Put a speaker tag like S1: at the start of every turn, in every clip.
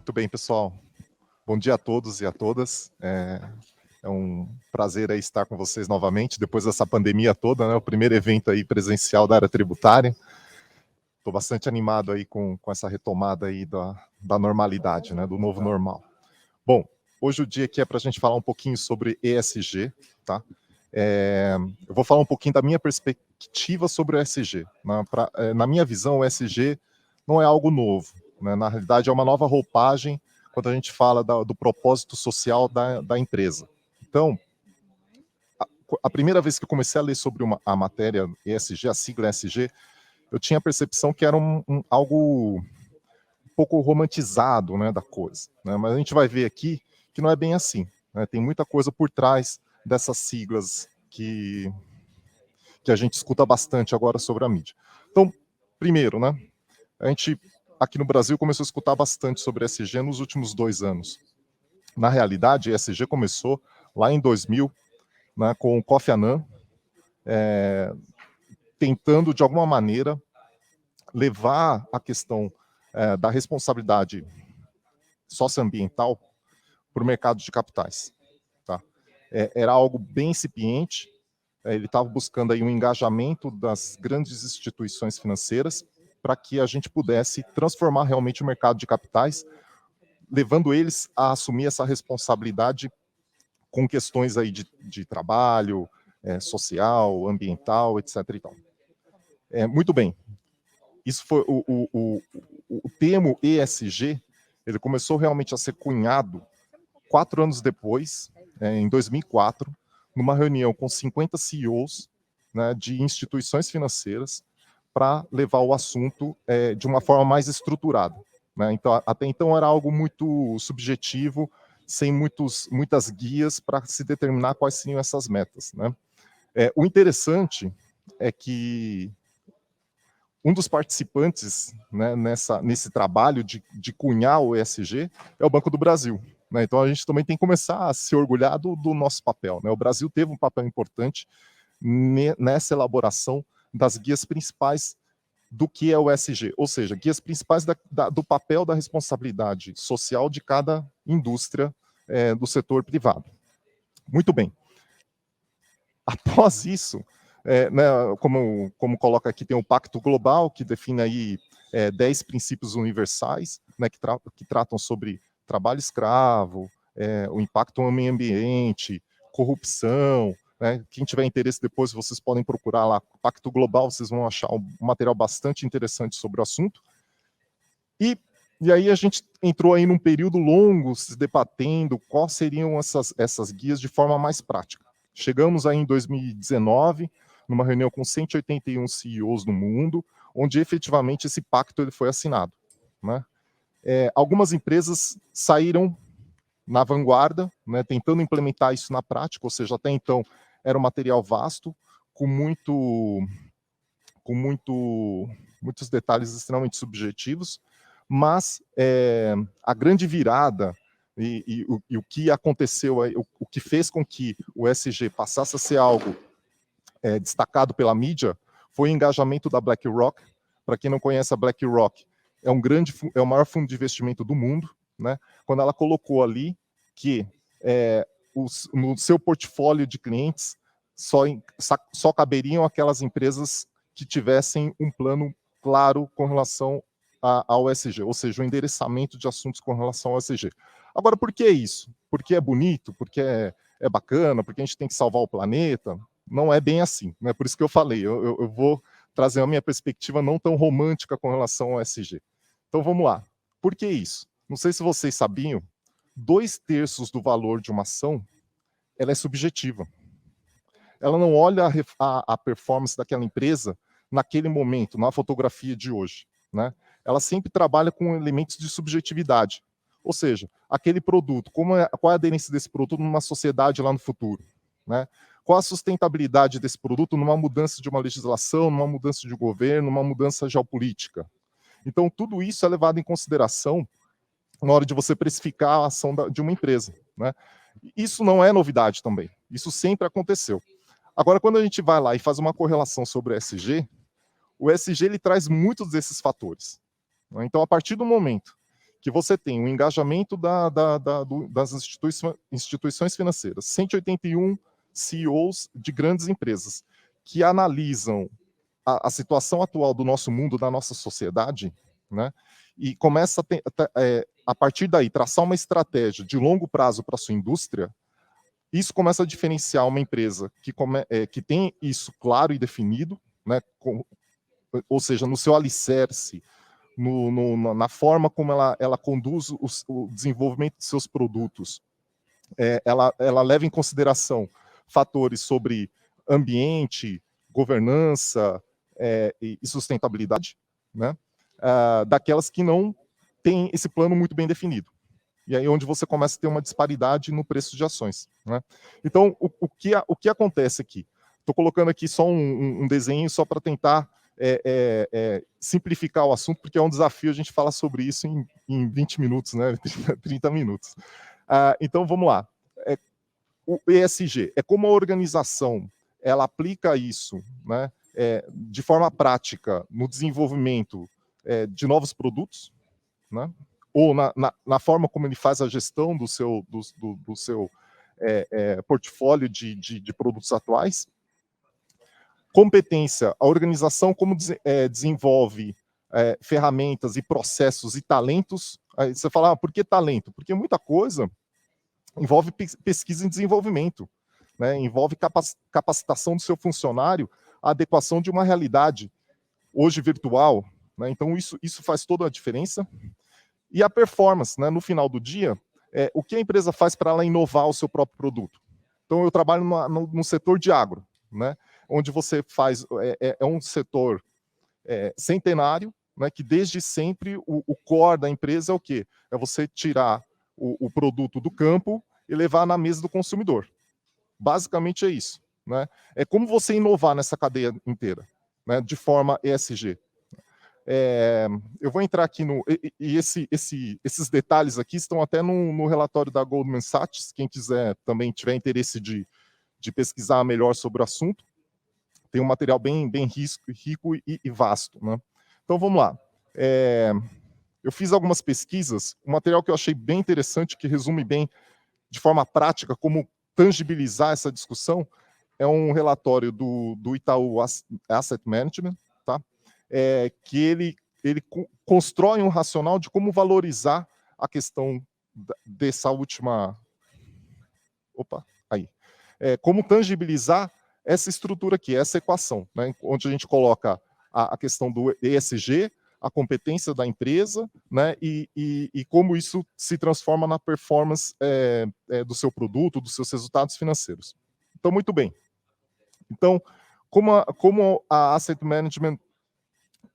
S1: Muito bem, pessoal. Bom dia a todos e a todas. É um prazer aí estar com vocês novamente, depois dessa pandemia toda, né? O primeiro evento aí presencial da área tributária. Estou bastante animado aí com essa retomada aí da normalidade, né? Do novo normal. Bom, hoje o dia aqui é para a gente falar um pouquinho sobre ESG, tá? Eu vou falar um pouquinho da minha perspectiva sobre o ESG. Na minha visão, o ESG não é algo novo, né? Na realidade, é uma nova roupagem quando a gente fala do propósito social da empresa. Então, a primeira vez que eu comecei a ler sobre a matéria ESG, a sigla ESG, eu tinha a percepção que era algo um pouco romantizado, né, da coisa, né? Mas a gente vai ver aqui que não é bem assim, né? Tem muita coisa por trás dessas siglas que a gente escuta bastante agora sobre a mídia. Então, primeiro, né, a gente aqui no Brasil começou a escutar bastante sobre ESG nos últimos 2 anos. Na realidade, a ESG começou lá em 2000, né, com o Kofi Annan, tentando, de alguma maneira, levar a questão da responsabilidade socioambiental para o mercado de capitais. Tá? Era algo bem incipiente, ele estava buscando aí um engajamento das grandes instituições financeiras para que a gente pudesse transformar realmente o mercado de capitais, levando eles a assumir essa responsabilidade com questões aí de trabalho, social, ambiental, etc. E tal. Muito bem. Isso foi o termo ESG, ele começou realmente a ser cunhado 4 anos depois, em 2004, numa reunião com 50 CEOs, né, de instituições financeiras, para levar o assunto de uma forma mais estruturada, né? Então, até então era algo muito subjetivo, sem muitas guias para se determinar quais seriam essas metas, né? O interessante é que um dos participantes, né, nesse trabalho de cunhar o ESG é o Banco do Brasil, né? Então a gente também tem que começar a se orgulhar do nosso papel, né? O Brasil teve um papel importante nessa elaboração das guias principais do que é o ESG, ou seja, guias principais do papel da responsabilidade social de cada indústria do setor privado. Muito bem. Após isso, né, como coloca aqui, tem o Pacto Global, que define aí 10 princípios universais, né, que tratam sobre trabalho escravo, o impacto no meio ambiente, corrupção, né? Quem tiver interesse depois, vocês podem procurar lá, Pacto Global, vocês vão achar um material bastante interessante sobre o assunto. E aí a gente entrou aí num período longo se debatendo quais seriam essas guias de forma mais prática. Chegamos aí em 2019, numa reunião com 181 CEOs do mundo, onde efetivamente esse pacto ele foi assinado, né? Algumas empresas saíram na vanguarda, né, tentando implementar isso na prática, ou seja, até então era um material vasto, com muitos detalhes extremamente subjetivos, mas a grande virada e o que aconteceu, o que fez com que o ESG passasse a ser algo destacado pela mídia, foi o engajamento da BlackRock. Para quem não conhece, a BlackRock é o maior fundo de investimento do mundo, né? Quando ela colocou ali que no seu portfólio de clientes só caberiam aquelas empresas que tivessem um plano claro com relação ao ESG, ou seja, o endereçamento de assuntos com relação ao ESG. Agora, por que isso? Porque é bonito? Porque é bacana? Porque a gente tem que salvar o planeta? Não é bem assim, né? Por isso que eu falei, eu vou trazer a minha perspectiva não tão romântica com relação ao ESG. Então vamos lá. Por que isso? Não sei se vocês sabiam, 2/3 do valor de uma ação ela é subjetiva. Ela não olha a performance daquela empresa naquele momento, na fotografia de hoje, né? Ela sempre trabalha com elementos de subjetividade. Ou seja, aquele produto, qual é a aderência desse produto numa sociedade lá no futuro, né? Qual a sustentabilidade desse produto numa mudança de uma legislação, numa mudança de governo, numa mudança geopolítica. Então, tudo isso é levado em consideração na hora de você precificar a ação de uma empresa, né? Isso não é novidade também. Isso sempre aconteceu. Agora, quando a gente vai lá e faz uma correlação sobre o ESG ele traz muitos desses fatores, né? Então, a partir do momento que você tem o engajamento das instituições financeiras, 181 CEOs de grandes empresas, que analisam a situação atual do nosso mundo, da nossa sociedade, né, e começa a partir daí, traçar uma estratégia de longo prazo para a sua indústria. Isso começa a diferenciar uma empresa que tem isso claro e definido, né, ou seja, no seu alicerce, na forma como ela conduz o desenvolvimento de seus produtos. Ela leva em consideração fatores sobre ambiente, governança e sustentabilidade, né? Daquelas que não têm esse plano muito bem definido. E aí onde você começa a ter uma disparidade no preço de ações, né? Então, o que acontece aqui? Estou colocando aqui só um desenho só para tentar simplificar o assunto, porque é um desafio a gente falar sobre isso em 20 minutos, né? 30 minutos. Então, vamos lá. O ESG é como a organização ela aplica isso, né, de forma prática no desenvolvimento de novos produtos, né, ou na forma como ele faz a gestão do seu portfólio de produtos atuais. Competência, a organização como desenvolve ferramentas e processos e talentos. Aí você fala, por que talento? Porque muita coisa envolve pesquisa e desenvolvimento, né? Envolve capacitação do seu funcionário, a adequação de uma realidade hoje virtual, né? Então isso faz toda a diferença. E a performance, né? No final do dia, o que a empresa faz para ela inovar o seu próprio produto? Então eu trabalho no setor de agro, né? Onde você faz um setor centenário, né? Que desde sempre o core da empresa é o quê? É você tirar o produto do campo e levar na mesa do consumidor. Basicamente é isso, né? É como você inovar nessa cadeia inteira, né? De forma ESG. Eu vou entrar aqui esses detalhes aqui estão até no relatório da Goldman Sachs, quem quiser também tiver interesse de pesquisar melhor sobre o assunto, tem um material bem rico e vasto, né? Então vamos lá. Eu fiz algumas pesquisas, um material que eu achei bem interessante, que resume bem, de forma prática, como tangibilizar essa discussão, é um relatório do Itaú Asset Management, tá? Que ele constrói um racional de como valorizar a questão dessa última... Opa, aí. Como tangibilizar essa estrutura aqui, essa equação, né? Onde a gente coloca a questão do ESG, a competência da empresa, né, e como isso se transforma na performance do seu produto, dos seus resultados financeiros. Então, muito bem. Então, como a Asset Management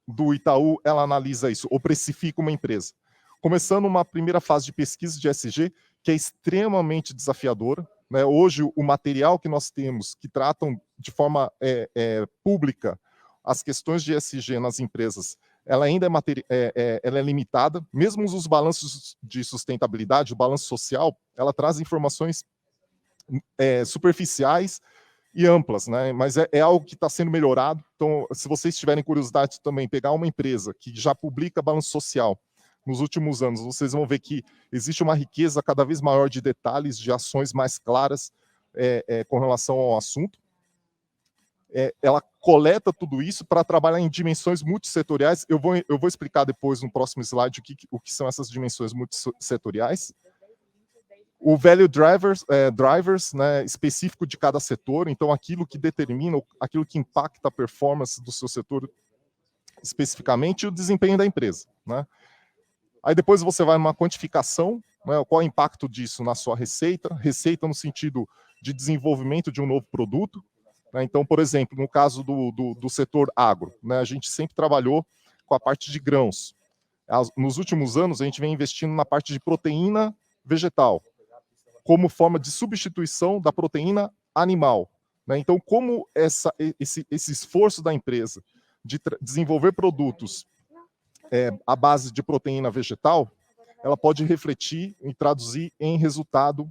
S1: do Itaú, ela analisa isso, ou precifica uma empresa? Começando uma primeira fase de pesquisa de ESG, que é extremamente desafiadora, né? Hoje, o material que nós temos, que tratam de forma pública as questões de ESG nas empresas, ela ainda ela é limitada. Mesmo os balanços de sustentabilidade, o balanço social, ela traz informações superficiais e amplas, né? Mas é algo que está sendo melhorado. Então, se vocês tiverem curiosidade também, pegar uma empresa que já publica balanço social nos últimos anos, vocês vão ver que existe uma riqueza cada vez maior de detalhes, de ações mais claras com relação ao assunto. Ela coleta tudo isso para trabalhar em dimensões multissetoriais. Eu vou explicar depois no próximo slide o que são essas dimensões multissetoriais. O value drivers, né, específico de cada setor, então aquilo que determina, aquilo que impacta a performance do seu setor especificamente, e o desempenho da empresa, né? Aí depois você vai numa quantificação, né, qual é o impacto disso na sua receita no sentido de desenvolvimento de um novo produto, né? Então, por exemplo, no caso do setor agro, né, a gente sempre trabalhou com a parte de grãos. Nos últimos anos, a gente vem investindo na parte de proteína vegetal, como forma de substituição da proteína animal, né? Então, como esse esforço da empresa de desenvolver produtos à base de proteína vegetal, ela pode refletir e traduzir em resultado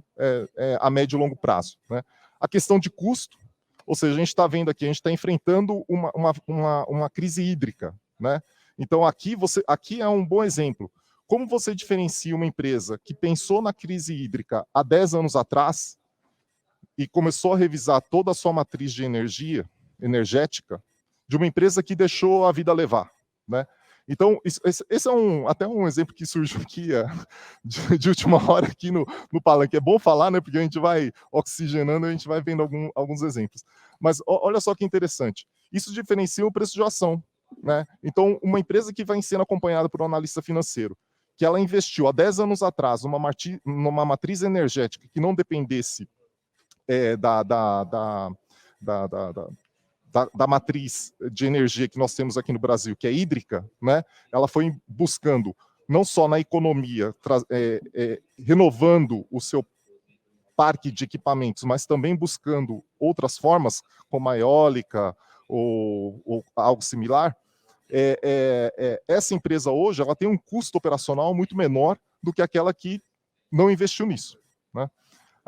S1: a médio e longo prazo, né? A questão de custo, ou seja, a gente está vendo aqui, a gente está enfrentando uma crise hídrica, né? Então, aqui é um bom exemplo. como você diferencia uma empresa que pensou na crise hídrica há 10 anos atrás e começou a revisar toda a sua matriz de energética, de uma empresa que deixou a vida levar, né? Então, esse é até um exemplo que surgiu aqui de última hora aqui no Palanque. É bom falar, né? Porque a gente vai oxigenando, a gente vai vendo alguns exemplos. Mas olha só que interessante. Isso diferencia o preço de ação, né? Então, uma empresa que vai sendo acompanhada por um analista financeiro, que ela investiu há 10 anos atrás numa matriz energética que não dependesse da matriz de energia que nós temos aqui no Brasil, que é hídrica, né? Ela foi buscando, não só na economia, renovando o seu parque de equipamentos, mas também buscando outras formas, como a eólica ou algo similar. Essa empresa hoje ela tem um custo operacional muito menor do que aquela que não investiu nisso, né?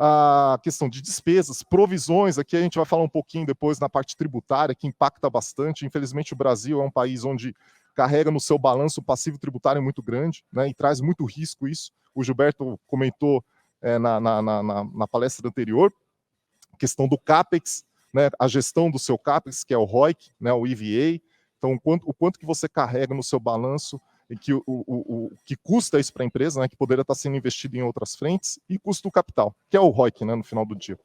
S1: A questão de despesas, provisões, aqui a gente vai falar um pouquinho depois na parte tributária, que impacta bastante. Infelizmente, o Brasil é um país onde carrega no seu balanço o passivo tributário muito grande, né, e traz muito risco isso. O Gilberto comentou na palestra anterior, a questão do CAPEX, né, a gestão do seu CAPEX, que é o ROIC, né, o EVA. Então, o quanto que você carrega no seu balanço, e que custa isso para a empresa, né, que poderia estar sendo investido em outras frentes, e custo do capital, que é o ROIC, né, no final do dia.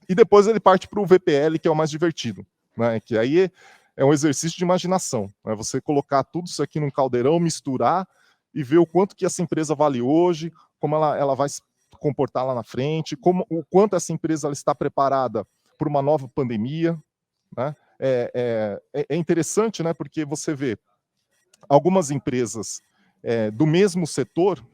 S1: E depois ele parte para o VPL, que é o mais divertido, né, que aí é um exercício de imaginação, né, você colocar tudo isso aqui num caldeirão, misturar e ver o quanto que essa empresa vale hoje, como ela vai se comportar lá na frente, o quanto essa empresa ela está preparada para uma nova pandemia, né. É interessante, né, porque você vê algumas empresas do mesmo setor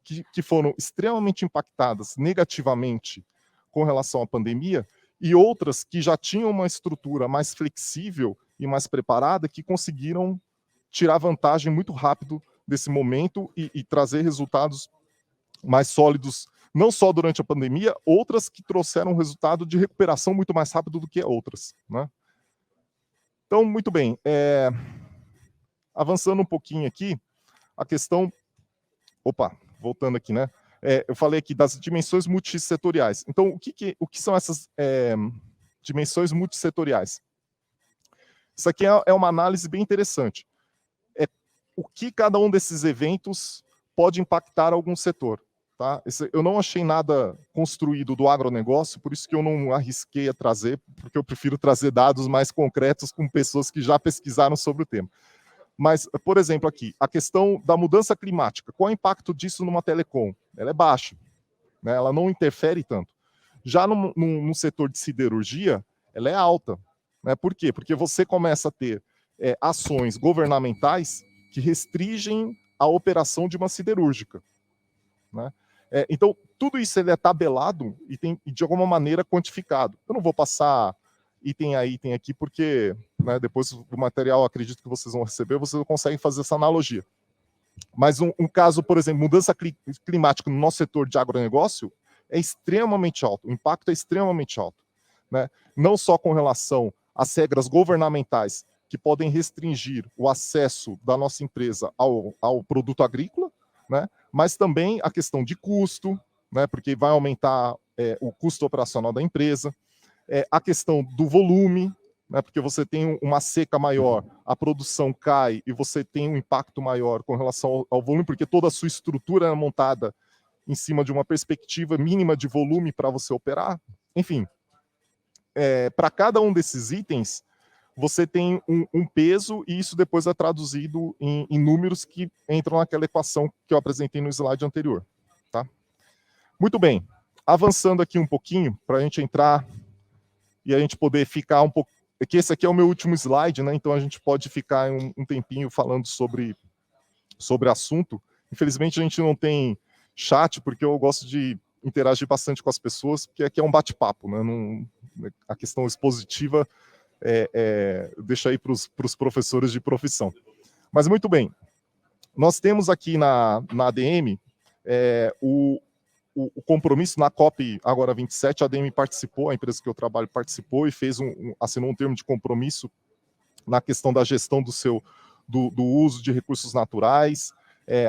S1: que foram extremamente impactadas negativamente com relação à pandemia e outras que já tinham uma estrutura mais flexível e mais preparada que conseguiram tirar vantagem muito rápido desse momento e trazer resultados mais sólidos, não só durante a pandemia, outras que trouxeram um resultado de recuperação muito mais rápido do que outras, né? Então, muito bem. Avançando um pouquinho aqui, a questão... Opa, voltando aqui, né? Eu falei aqui das dimensões multissetoriais. Então, o que são essas dimensões multissetoriais? Isso aqui é uma análise bem interessante. O que cada um desses eventos pode impactar algum setor. Tá? Eu não achei nada construído do agronegócio, por isso que eu não arrisquei a trazer, porque eu prefiro trazer dados mais concretos com pessoas que já pesquisaram sobre o tema. Mas, por exemplo, aqui, a questão da mudança climática. Qual é o impacto disso numa telecom? Ela é baixa, né? Ela não interfere tanto. Já no setor de siderurgia, ela é alta. Né? Por quê? Porque você começa a ter ações governamentais que restringem a operação de uma siderúrgica. Né? Então, tudo isso ele é tabelado e de alguma maneira quantificado. Eu não vou passar item a item aqui, porque né, depois do material, acredito que vocês vão receber, vocês conseguem fazer essa analogia. Mas um caso, por exemplo, mudança climática no nosso setor de agronegócio é extremamente alto, o impacto é extremamente alto. Né? Não só com relação às regras governamentais que podem restringir o acesso da nossa empresa ao produto agrícola, né? Mas também a questão de custo, né? Porque vai aumentar o custo operacional da empresa, a questão do volume, né, porque você tem uma seca maior, a produção cai e você tem um impacto maior com relação ao volume, porque toda a sua estrutura é montada em cima de uma perspectiva mínima de volume para você operar. Enfim, para cada um desses itens, você tem um peso e isso depois é traduzido em números que entram naquela equação que eu apresentei no slide anterior. Tá? Muito bem, avançando aqui um pouquinho, para a gente entrar e a gente poder ficar um pouco... que esse aqui é o meu último slide, né? Então a gente pode ficar um tempinho falando sobre assunto. Infelizmente a gente não tem chat, porque eu gosto de interagir bastante com as pessoas, porque aqui é um bate-papo, né? A questão expositiva deixa aí para os professores de profissão. Mas muito bem, nós temos aqui na ADM o compromisso na COP agora 27, a ADM participou, a empresa que eu trabalho participou e assinou um termo de compromisso na questão da gestão do uso de recursos naturais,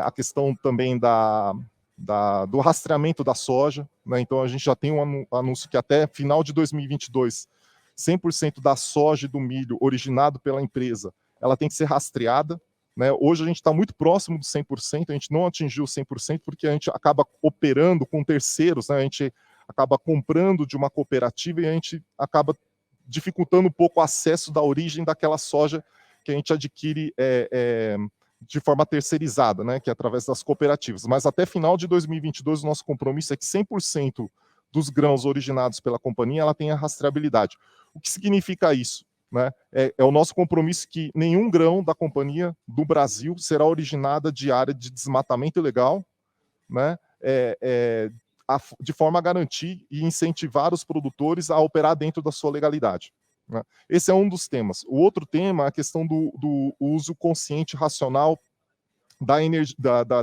S1: a questão também do rastreamento da soja, né? Então a gente já tem um anúncio que até final de 2022, 100% da soja e do milho originado pela empresa, ela tem que ser rastreada, né? Hoje a gente está muito próximo do 100%, a gente não atingiu 100% porque a gente acaba operando com terceiros, né? A gente acaba comprando de uma cooperativa e a gente acaba dificultando um pouco o acesso da origem daquela soja que a gente adquire de forma terceirizada, né, que é através das cooperativas. Mas até final de 2022, o nosso compromisso é que 100% dos grãos originados pela companhia ela tenha rastreabilidade. O que significa isso? Né? É o nosso compromisso que nenhum grão da companhia do Brasil será originada de área de desmatamento ilegal, né, de forma a garantir e incentivar os produtores a operar dentro da sua legalidade. Né? Esse é um dos temas. O outro tema é a questão do uso consciente e racional da energia,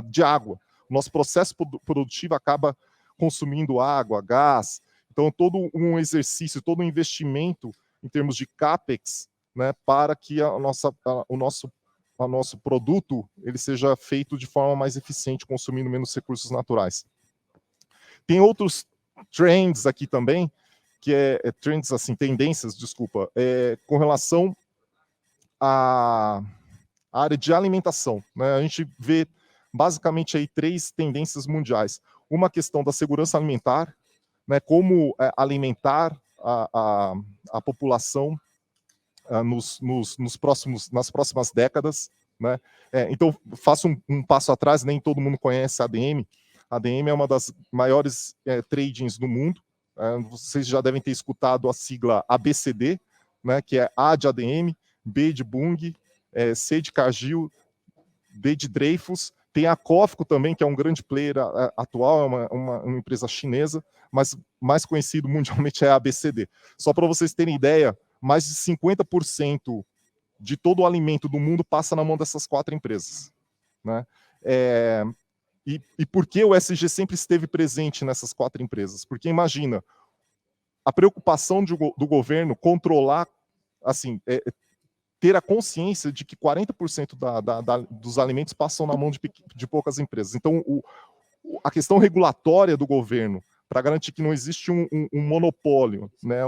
S1: de água. O nosso processo produtivo acaba consumindo água, gás, então todo um exercício, todo um investimento em termos de CAPEX, né, para que o nosso produto ele seja feito de forma mais eficiente, consumindo menos recursos naturais. Tem outros trends aqui também, que trends, assim, tendências, desculpa, com relação à área de alimentação. Né? A gente vê basicamente aí 3 tendências mundiais. Uma questão da segurança alimentar, né? Como alimentar a população nas próximas décadas. Né? Então, faço um passo atrás, nem todo mundo conhece a ADM. A ADM é uma das maiores tradings do mundo. Vocês já devem ter escutado a sigla ABCD, né, que é A de ADM, B de Bunge, C de Cargill, D de Dreyfus. Tem a Cofco também, que é um grande player atual, é uma empresa chinesa, mas mais conhecido mundialmente é a ABCD. Só para vocês terem ideia, mais de 50% de todo o alimento do mundo passa na mão dessas 4 empresas. Né? E por que o SG sempre esteve presente nessas 4 empresas? Porque imagina, a preocupação do governo controlar, assim, ter a consciência de que 40% dos alimentos passam na mão de poucas empresas. Então, a questão regulatória do governo, para garantir que não existe um monopólio, né,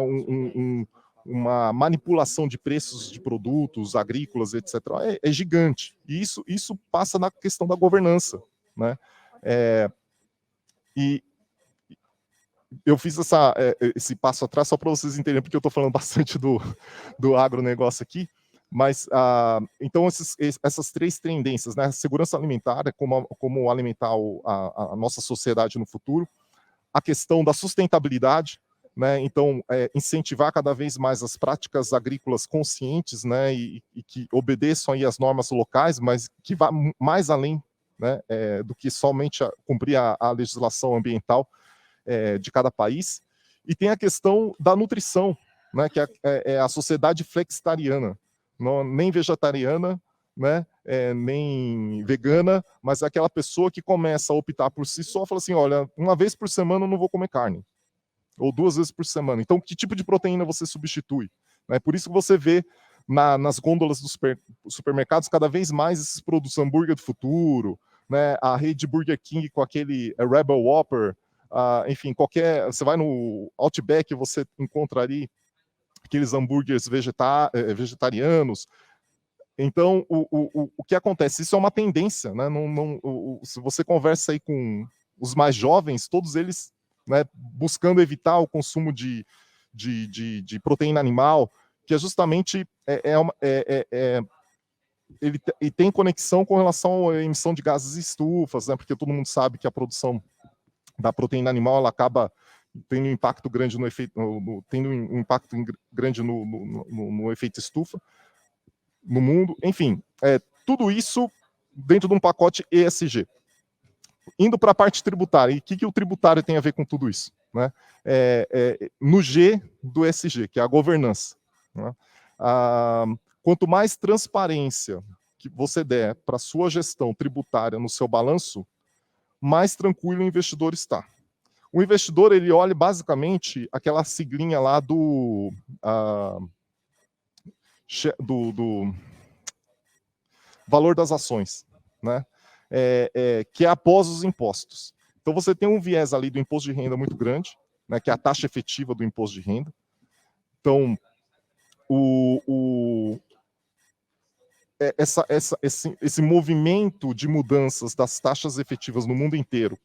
S1: uma manipulação de preços de produtos agrícolas, etc., é gigante. E isso passa na questão da governança. Né? E eu fiz esse passo atrás só para vocês entenderem, porque eu estou falando bastante do agronegócio aqui, mas, então, essas 3 tendências, né? Segurança alimentar, como alimentar a nossa sociedade no futuro, a questão da sustentabilidade, né? Então, incentivar cada vez mais as práticas agrícolas conscientes, né? E que obedeçam aí às normas locais, mas que vá mais além, né? Do que somente cumprir a legislação ambiental de cada país. E tem a questão da nutrição, né? Que é a sociedade flexitariana, nem vegetariana, né, nem vegana, mas é aquela pessoa que começa a optar por si só, fala assim, olha, uma vez por semana eu não vou comer carne, ou 2 vezes por semana. Então, que tipo de proteína você substitui? Né? Por isso que você vê nas gôndolas dos supermercados cada vez mais esses produtos, hambúrguer do futuro, né, a rede Burger King com aquele Rebel Whopper, enfim, você vai no Outback, você encontra ali aqueles hambúrgueres vegetarianos. Então, o que acontece? Isso é uma tendência, né? Se você conversa aí com os mais jovens, todos eles, né, buscando evitar o consumo de proteína animal, que é justamente ele tem conexão com relação à emissão de gases estufas, né? Porque todo mundo sabe que a produção da proteína animal ela acaba tendo um impacto grande no efeito, tendo um impacto grande no efeito estufa no mundo. Enfim, tudo isso dentro de um pacote ESG. Indo para a parte tributária, e o que o tributário tem a ver com tudo isso? Né? No G do ESG, que é a governança. Né? Quanto mais transparência que você der para a sua gestão tributária no seu balanço, mais tranquilo o investidor está. O investidor, ele olha basicamente aquela siglinha lá do valor das ações, né? que é após os impostos. Então, você tem um viés ali do imposto de renda muito grande, né, que é a taxa efetiva do imposto de renda. Então, esse movimento de mudanças das taxas efetivas no mundo inteiro,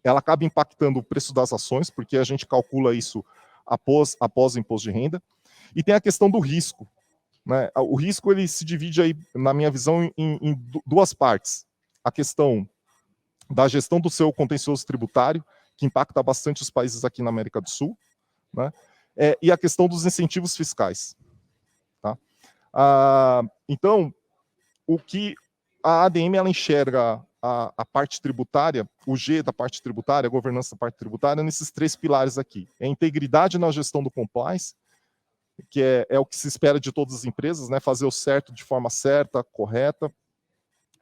S1: ela acaba impactando o preço das ações, porque a gente calcula isso após o imposto de renda. E tem a questão do risco, né? O risco ele se divide aí, na minha visão, em duas partes. A questão da gestão do seu contencioso tributário, que impacta bastante os países aqui na América do Sul, né? E a questão dos incentivos fiscais. Tá? Então, o que a ADM ela enxerga a parte tributária, o G da parte tributária, a governança da parte tributária, nesses três pilares aqui. É a integridade na gestão do compliance, que é o que se espera de todas as empresas, né? Fazer o certo de forma certa, correta.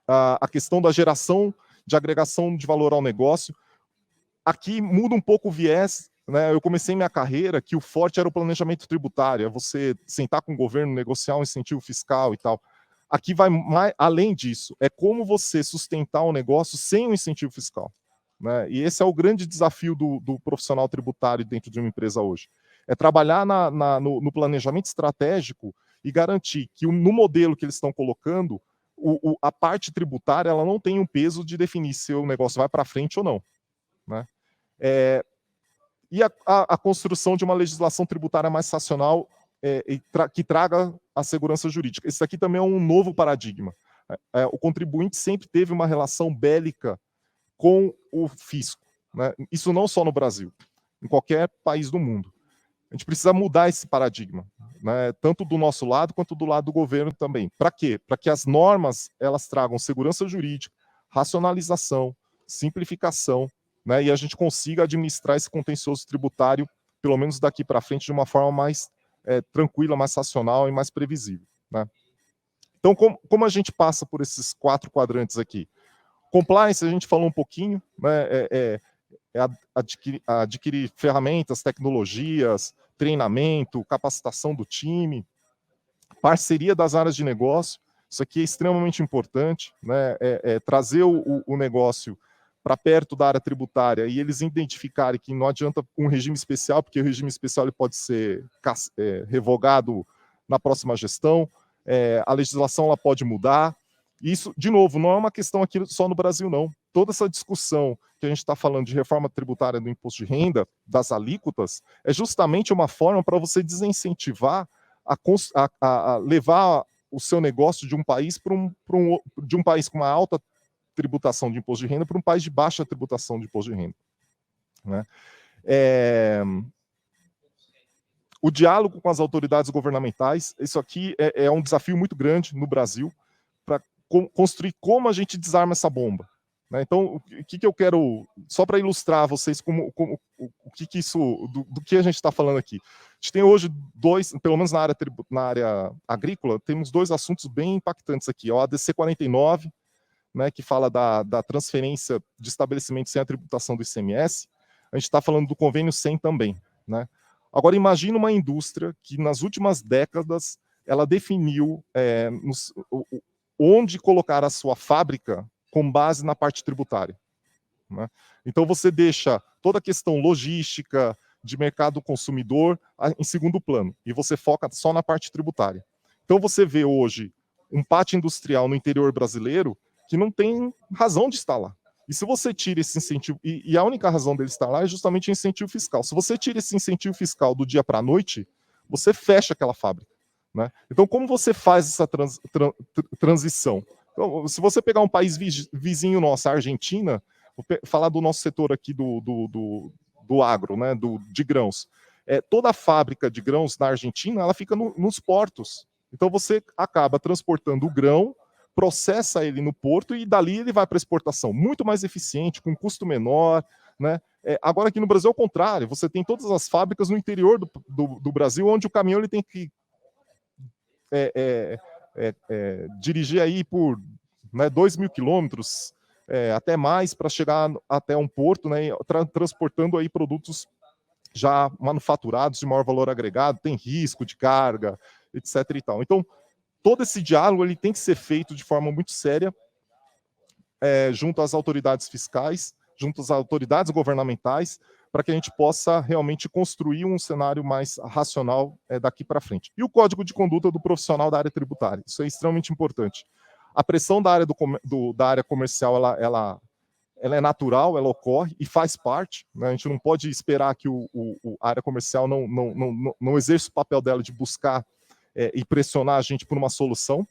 S1: A questão da geração de agregação de valor ao negócio. Aqui muda um pouco o viés, né? Eu comecei minha carreira que o forte era o planejamento tributário, é você sentar com o governo, negociar um incentivo fiscal e tal. Aqui vai mais além disso, é como você sustentar um negócio sem um incentivo fiscal, né? E esse é o grande desafio do profissional tributário dentro de uma empresa hoje. É trabalhar no planejamento estratégico e garantir que no modelo que eles estão colocando, a parte tributária ela não tem um peso de definir se o negócio vai para frente ou não, né? E a construção de uma legislação tributária mais racional que traga a segurança jurídica. Esse aqui também é um novo paradigma. O contribuinte sempre teve uma relação bélica com o fisco, né? Isso não só no Brasil, em qualquer país do mundo. A gente precisa mudar esse paradigma, né? Tanto do nosso lado quanto do lado do governo também. Para quê? Para que as normas elas tragam segurança jurídica, racionalização, simplificação, né? E a gente consiga administrar esse contencioso tributário, pelo menos daqui para frente, de uma forma mais tranquila, mais racional e mais previsível, né? Então, como a gente passa por esses 4 quadrantes aqui? Compliance, a gente falou um pouquinho, né? Adquirir ferramentas, tecnologias, treinamento, capacitação do time, parceria das áreas de negócio, isso aqui é extremamente importante, né? Trazer o negócio para perto da área tributária e eles identificarem que não adianta um regime especial, porque o regime especial ele pode ser revogado na próxima gestão, a legislação ela pode mudar. Isso, de novo, não é uma questão aqui só no Brasil, não. Toda essa discussão que a gente está falando de reforma tributária do imposto de renda, das alíquotas, é justamente uma forma para você desincentivar a levar o seu negócio de um país de um país com uma alta tributação de imposto de renda para um país de baixa tributação de imposto de renda, né? O diálogo com as autoridades governamentais, isso aqui é um desafio muito grande no Brasil, para construir como a gente desarma essa bomba, né? Então, o que eu quero, só para ilustrar a vocês o que isso, do que a gente está falando aqui. A gente tem hoje pelo menos na área agrícola, temos 2 assuntos bem impactantes aqui. O ADC 49, né, que fala da transferência de estabelecimentos sem a tributação do ICMS. A gente está falando do convênio 100 também, né? Agora, imagine uma indústria que, nas últimas décadas, ela definiu onde colocar a sua fábrica com base na parte tributária, né? Então, você deixa toda a questão logística, de mercado consumidor, em segundo plano, e você foca só na parte tributária. Então, você vê hoje um pátio industrial no interior brasileiro que não tem razão de estar lá. E se você tira esse incentivo, e a única razão dele estar lá é justamente o incentivo fiscal. Se você tira esse incentivo fiscal do dia para a noite, você fecha aquela fábrica, né? Então, como você faz essa transição? Então, se você pegar um país vizinho nosso, a Argentina, vou falar do nosso setor aqui do agro, né, de grãos. Toda a fábrica de grãos na Argentina, ela fica nos portos. Então, você acaba transportando o grão, processa ele no porto e dali ele vai para exportação, muito mais eficiente, com custo menor, né? Agora aqui no Brasil é o contrário, você tem todas as fábricas no interior do Brasil, onde o caminhão ele tem que dirigir aí por 2.000 quilômetros, até mais, para chegar até um porto, né, transportando aí produtos já manufaturados de maior valor agregado, tem risco de carga, etc. e tal. Então, todo esse diálogo ele tem que ser feito de forma muito séria junto às autoridades fiscais, junto às autoridades governamentais, para que a gente possa realmente construir um cenário mais racional daqui para frente. E o código de conduta do profissional da área tributária, isso é extremamente importante. A pressão da área, da área comercial, ela é natural, ela ocorre e faz parte, né? A gente não pode esperar que a área comercial não exerça o papel dela de buscar e pressionar a gente por uma solução,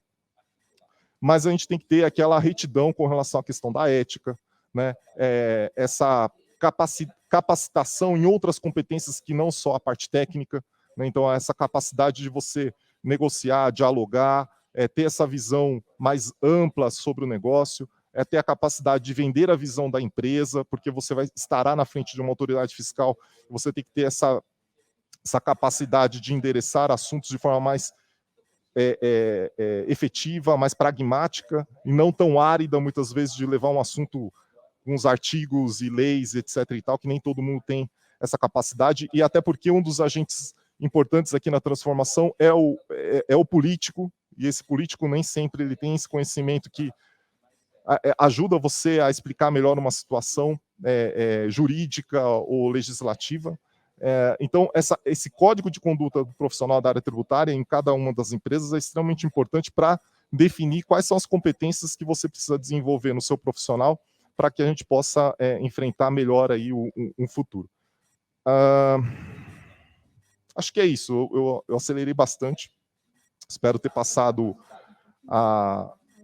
S1: mas a gente tem que ter aquela retidão com relação à questão da ética, né? Essa capacitação em outras competências que não só a parte técnica, né? Então, essa capacidade de você negociar, dialogar, ter essa visão mais ampla sobre o negócio, ter a capacidade de vender a visão da empresa, porque você estará na frente de uma autoridade fiscal, você tem que ter essa capacidade de endereçar assuntos de forma mais efetiva, mais pragmática, e não tão árida, muitas vezes, de levar um assunto com os artigos e leis, etc. e tal, que nem todo mundo tem essa capacidade, e até porque um dos agentes importantes aqui na transformação é o político, e esse político nem sempre ele tem esse conhecimento que ajuda você a explicar melhor uma situação jurídica ou legislativa. Então, esse código de conduta do profissional da área tributária em cada uma das empresas é extremamente importante para definir quais são as competências que você precisa desenvolver no seu profissional para que a gente possa enfrentar melhor aí um futuro. Acho que é isso, eu acelerei bastante, espero ter passado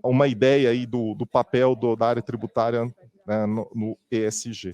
S1: uma ideia aí do papel da área tributária, né, no ESG.